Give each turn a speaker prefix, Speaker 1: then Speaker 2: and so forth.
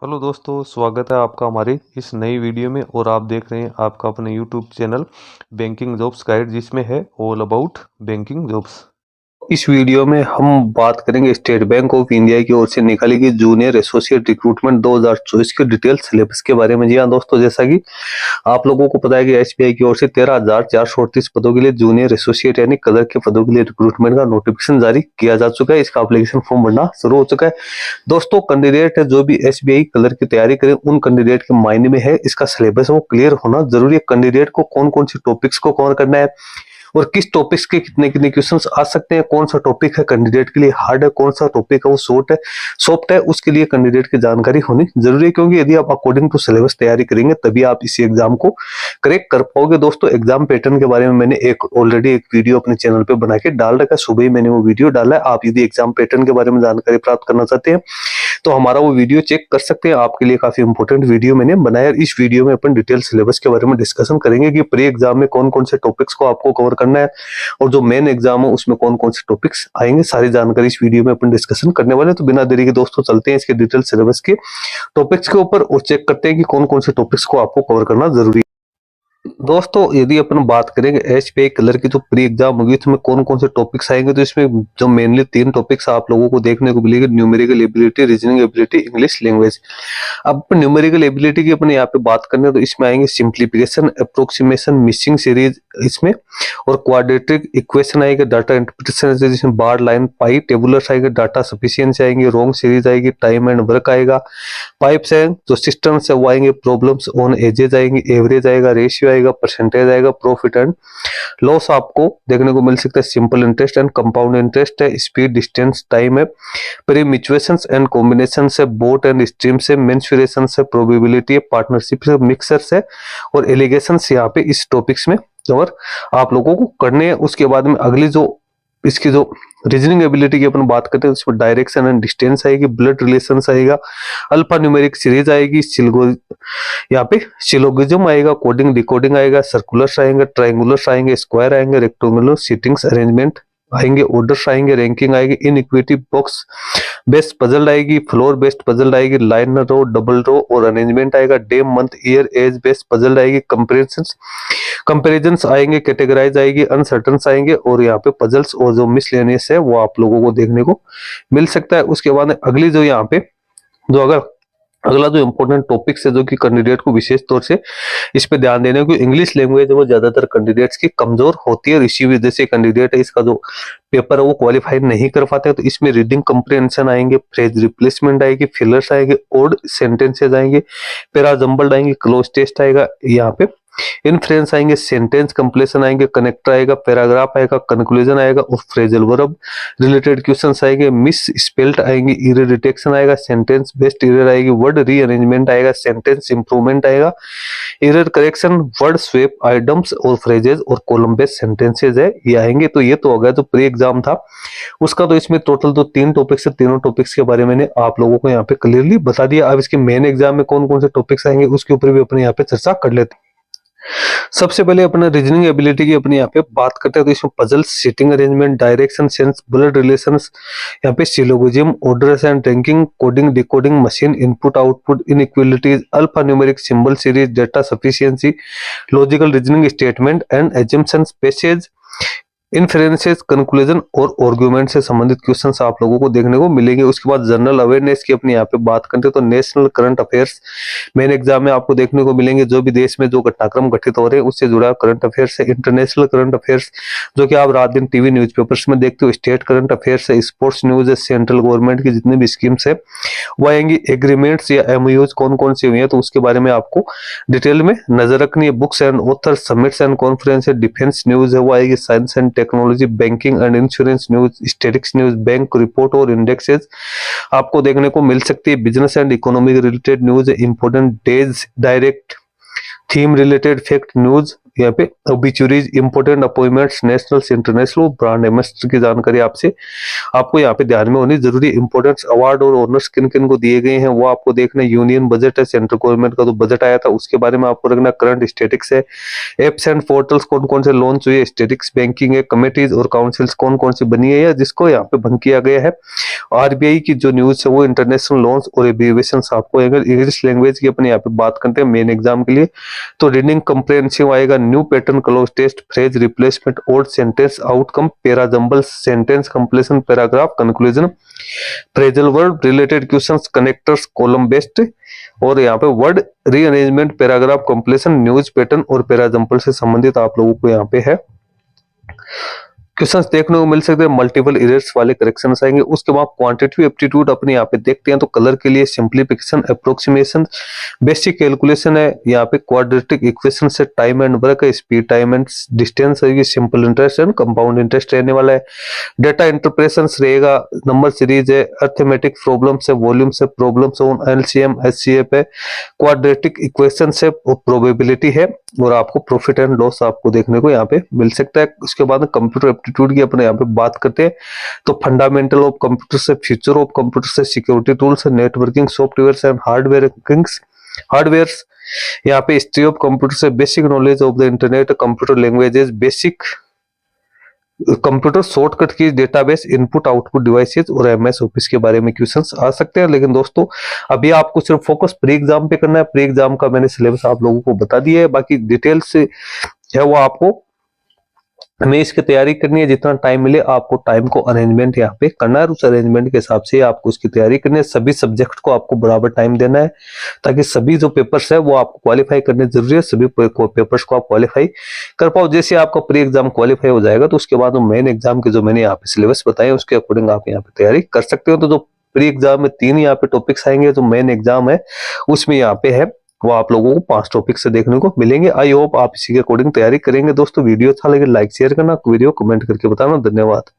Speaker 1: Hello दोस्तों, स्वागत है आपका हमारे इस नई वीडियो में। और आप देख रहे हैं आपका अपने YouTube channel banking jobs guide, जिसमें है ऑल अबाउट बैंकिंग जॉब्स। इस वीडियो में हम बात करेंगे स्टेट बैंक ऑफ इंडिया की ओर से निकाली गई जूनियर एसोसिएट रिक्रूटमेंट 2024 के डिटेल सिलेबस के बारे में। जी हाँ दोस्तों, जैसा कि आप लोगों को पता है कि एसबीआई की ओर से 13,438 पदों के लिए जूनियर एसोसिएट यानी कलर के पदों के लिए रिक्रूटमेंट का नोटिफिकेशन जारी किया जा चुका है। इसका एप्लीकेशन फॉर्म भरना शुरू हो चुका है। दोस्तों, कैंडिडेट जो भी एसबीआई कलर की तैयारी करें, उन कैंडिडेट के मायने में है इसका सिलेबस वो क्लियर होना जरूरी है। कैंडिडेट को कौन कौन सी टॉपिक्स को कवर करना है और किस टॉपिक्स के कितने कितने क्वेश्चंस आ सकते हैं, कौन सा टॉपिक है कैंडिडेट के लिए हार्ड है, कौन सा टॉपिक है वो सॉफ्ट है, उसके लिए कैंडिडेट की जानकारी होनी जरूरी है। क्योंकि यदि आप अकॉर्डिंग टू सिलेबस तैयारी करेंगे तभी आप इसी एग्जाम को करेक्ट कर पाओगे। दोस्तों, एग्जाम पैटर्न के बारे में मैंने ऑलरेडी एक वीडियो अपने चैनल पे बना के डाल रखा है। सुबह ही मैंने वो वीडियो डाला है। आप यदि एग्जाम पैटर्न के बारे में जानकारी प्राप्त करना चाहते हैं तो हमारा वो वीडियो चेक कर सकते हैं। आपके लिए काफी इंपॉर्टेंट वीडियो मैंने बनाया। इस वीडियो में अपन डिटेल सिलेबस के बारे में डिस्कशन करेंगे कि प्री एग्जाम में कौन कौन से टॉपिक्स को आपको कवर करना है और जो मेन एग्जाम है उसमें कौन कौन से टॉपिक्स आएंगे, सारी जानकारी इस वीडियो में अपन डिस्कशन करने वाले हैं। तो बिना देरी के दोस्तों चलते हैं इसके डिटेल सिलेबस के टॉपिक्स के ऊपर और चेक करते हैं कि कौन कौन से टॉपिक्स को आपको कवर करना जरूरी है। दोस्तों, यदि अपन बात करेंगे एचपीआई कलर की जो प्री एग्जाम होगी उसमें कौन कौन से टॉपिक्स आएंगे, तो इसमें जो मेनली 3 टॉपिक्स आप लोगों को देखने को मिलेंगे: numerical ability, reasoning ability, English language. अब न्यूमेरिकल एबिलिटी की अपन यहाँ पे बात करने तो इसमें आएंगे सिंप्लीफिकेशन, अप्रोक्सीमेशन, मिसिंग सीरीज इसमें, और क्वाड्रेटिक इक्वेशन आएगा, डाटा इंटरप्रिटेशन जिसमें बार, लाइन, पाई, टेबुलर्स आएंगे, डाटा सफिशिएंसी आएंगे, रॉन्ग सीरीज आएगी, टाइम एंड वर्क आएगा, पाइप्स है जो सिस्टम्स है वो आएंगे, प्रॉब्लम्स ऑन एजेस आएंगे, एवरेज आएगा, रेशियो आएगा, परसेंटेज आएगा, प्रॉफिट एंड लॉस आपको देखने को मिल सकता है, simple interest and compound interest है, स्पीड, डिस्टेंस, टाइम है, प्रीमिचुएशंस एंड कॉम्बिनेशंस है, बोट एंड स्ट्रीम्स है, मेंसुरेशंस है, प्रोबेबिलिटी है, पार्टनरशिप है, मिक्सर्स है और एलिगेशंस यहाँ पे इस टॉपिक्स में और आप लोगों को करने हैं। उसके बाद में अगली जो इसकी जो रीजनिंग एबिलिटी की अपन बात करते हैं इसमें डायरेक्शन एंड डिस्टेंस आएगी, ब्लड रिलेशंस आएगा, अल्फा न्यूमेरिक सीरीज आएगी, यहाँ पे सिलोगिज्म आएगा, कोडिंग डिकोडिंग आएगा, सर्कुलर्स आएंगे, ट्रायंगुलर्स आएंगे, स्क्वायर आएंगे, रेक्टेंगुलर सीटिंग्स अरेंजमेंट आएंगे, ऑर्डर्स आएंगे, रैंकिंग आएगी, इनइक्विटी बॉक्स बेस्ड पजल आएगी, फ्लोर बेस्ड पजल आएगी, लाइन रो, डबल रो और अरेंजमेंट आएगा, day, month, year, age based puzzle आएगी, कंपेरिजन्स आएंगे, कैटेगराइज आएगी, अनसर्टन्स आएंगे और यहाँ पे पजल्स और जो मिसलेनियस है वो आप लोगों को देखने को मिल सकता है। उसके बाद अगली जो यहाँ पे जो अगला जो इंपॉर्टेंट टॉपिक्स है जो कि कैंडिडेट को विशेष तौर से इस पे ध्यान देने को, इंग्लिश लैंग्वेज है वो ज्यादातर कैंडिडेट्स की कमजोर होती है और इसी वजह से कैंडिडेट है इसका जो पेपर है वो क्वालिफाई नहीं कर पाते। तो इसमें रीडिंग कंप्रिहेंशन आएंगे, फ्रेज रिप्लेसमेंट आएगी, फिलर्स आएंगे, ओड सेंटेंसेस आएंगे, पैरा जंबल्ड आएंगे, क्लोज टेस्ट आएगा, यहाँ पे इनफ्रेंस आएंगे, सेंटेंस कंप्लीशन आएंगे, कनेक्टर आएगा, पैराग्राफ आएगा, कंक्लूजन आएगा और फ्रेजल वर्ब रिलेटेड क्वेश्चंस आएंगे, मिस स्पेल्ड आएंगे, एरर डिटेक्शन आएगा, सेंटेंस बेस्ड एरर आएगी, वर्ड रीअरेंजमेंट आएगा, सेंटेंस इंप्रूवमेंट आएगा, error correction, word swap, items और फ्रेजेस और कॉलम बेस्ड सेंटेंसेस है ये आएंगे। तो ये तो हो गया जो प्री एग्जाम था उसका। तो इसमें टोटल तो 3 टॉपिक्स है, तीनों टॉपिक्स के बारे में मैंने आप लोगों को यहाँ पे क्लियरली बता दिया। अब इसके मेन एग्जाम में कौन कौन से टॉपिक्स आएंगे उसके ऊपर भी अपने यहाँ पे चर्चा कर लेते हैं। सबसे पहले अपने रीजनिंग एबिलिटी की अपने यहाँ पे बात करते हैं तो इसमें puzzles, seating arrangement, direction sense, blood relations, यहाँ पे syllogism, orders and ranking, coding decoding, machine input output, inequalities, alpha numeric symbol series, data sufficiency, logical reasoning statement and assumptions, passage, inferences, conclusion और argument से संबंधित questions आप लोगों को देखने को मिलेंगे। उसके बाद जनरल अवेयरनेस की अपनी यहाँ पे बात करते हैं तो national current affairs main exam में आपको देखने को मिलेंगे। जो भी देश में जो घटनाक्रम घटित हो रहे हैं उससे जुड़ा करंट अफेयर्स है, इंटरनेशनल करंट अफेयर्स जो कि आप रात दिन टीवी न्यूज़पेपर्स में देखते हो, स्टेट करंट अफेयर्स है, स्पोर्ट्स न्यूज है, सेंट्रल गवर्नमेंट की जितनी भी स्कीम्स है वो आएंगी, एग्रीमेंट्स या एमओयूज कौन कौन सी हुई है तो उसके बारे में आपको डिटेल में नजर रखनी है, books and author, summits and conference है, डिफेंस न्यूज है वो आएगी, science and technology, banking and insurance news, statics news, bank report और इंडेक्सेस आपको देखने को मिल सकती है, business and economic related news है, important days, direct theme related fact news, यहाँ पे obituaries, important appointments, nationals, international, brand ambassador की जानकारी आपको यहाँ पे ध्यान में होनी जरूरी है। इंपोर्टेंस अवार्ड और ऑनर्स किन किन को दिए गए हैं वो आपको देखना है। यूनियन बजट है, सेंट्रल गवर्नमेंट का जो बजट आया था उसके बारे में आपको रखना। करंट स्टेटिक्स है, एप्स एंड पोर्टल्स कौन कौन से लॉन्च हुए, स्टेटिक्स बैंकिंग है, कमेटीज और काउंसिल्स कौन कौन सी बनी है या जिसको यहाँ पे भंग किया गया है। आरबीआई की जो न्यूज है वो इंटरनेशनल लोन्स और एब्रीविएशन आपको इंग्लिश लैंग्वेज की अपने यहाँ पे बात करते हैं मेन एग्जाम के लिए। तो रीडिंग कंप्रेहेंसिव आएगा, new pattern, cloze test, phrase replacement, old sentence, outcome, para jumble, sentence completion, paragraph, conclusion, phrasal word, related questions, connectors, column based, और यहाँ पे word rearrangement, paragraph completion, news pattern और para jumble से संबंधित आप लोगों को यहाँ पे है क्वेश्चंस देखने को मिल सकते हैं। मल्टीपल एरर्स वाले करेक्शंस आएंगे। उसके बाद क्वांटिटेटिव एप्टीट्यूड अपने यहाँ पे देखते हैं तो कलर के लिए सिंप्लीफिकेशन, अप्रोक्सीमेशन, बेसिक कैलकुलेशन है, यहाँ पे क्वाड्रेटिक इक्वेशन से टाइम एंड वर्क है, स्पीड, टाइम एंड डिस्टेंस है, simple interest and compound interest रहने वाला है। डेटा इंटरप्रेशन रहेगा, नंबर सीरीज है, अर्थमेटिक प्रॉब्लम्स है, वॉल्यूम्स है, प्रॉब्लम्स ऑन एलसीएम, एचसीएफ है, क्वाड्रेटिक इक्वेशन है, प्रोबेबिलिटी है, और आपको प्रॉफिट एंड लॉस आपको देखने को यहाँ पे मिल सकता है। उसके बाद कंप्यूटर एप्टीट्यूड की अपने यहाँ पे बात करते हैं तो फंडामेंटल ऑफ कंप्यूटर से, फ्यूचर ऑफ कंप्यूटर से, security tools, networking, software and hardware, यहाँ पे हिस्ट्री ऑफ कंप्यूटर से, basic knowledge of the internet, computer languages, basic computer shortcut की, डेटाबेस, इनपुट आउटपुट डिवाइसेस और एमएस ऑफिस के बारे में क्वेश्चंस आ सकते हैं। लेकिन दोस्तों अभी आपको सिर्फ फोकस प्री एग्जाम पे करना है। प्री एग्जाम का मैंने सिलेबस आप लोगों को बता दिया है, बाकी डिटेल से है वो आपको हमें इसकी तैयारी करनी है। जितना टाइम मिले आपको टाइम को अरेंजमेंट यहाँ पे करना है, उस अरेंजमेंट के हिसाब से आपको उसकी तैयारी करनी है। सभी सब्जेक्ट को आपको बराबर टाइम देना है ताकि सभी जो पेपर्स है वो आपको क्वालिफाई करने जरूरी है। सभी पेपर्स को आप क्वालिफाई कर पाओ। जैसे आपका प्री एग्जाम क्वालिफाई हो जाएगा तो उसके बाद मेन एग्जाम के जो मैंने यहाँ पे सिलेबस बताए उसके अकॉर्डिंग आप यहाँ पे तैयारी कर सकते हो। तो जो प्री एग्जाम में 3 यहाँ पे टॉपिक्स आएंगे, जो मेन एग्जाम है उसमें यहाँ पे है वो आप लोगों को 5 टॉपिक से देखने को मिलेंगे। आई होप आप इसी के अकॉर्डिंग तैयारी करेंगे। दोस्तों वीडियो अच्छा लगे लाइक शेयर करना, वीडियो कमेंट करके बताना। धन्यवाद।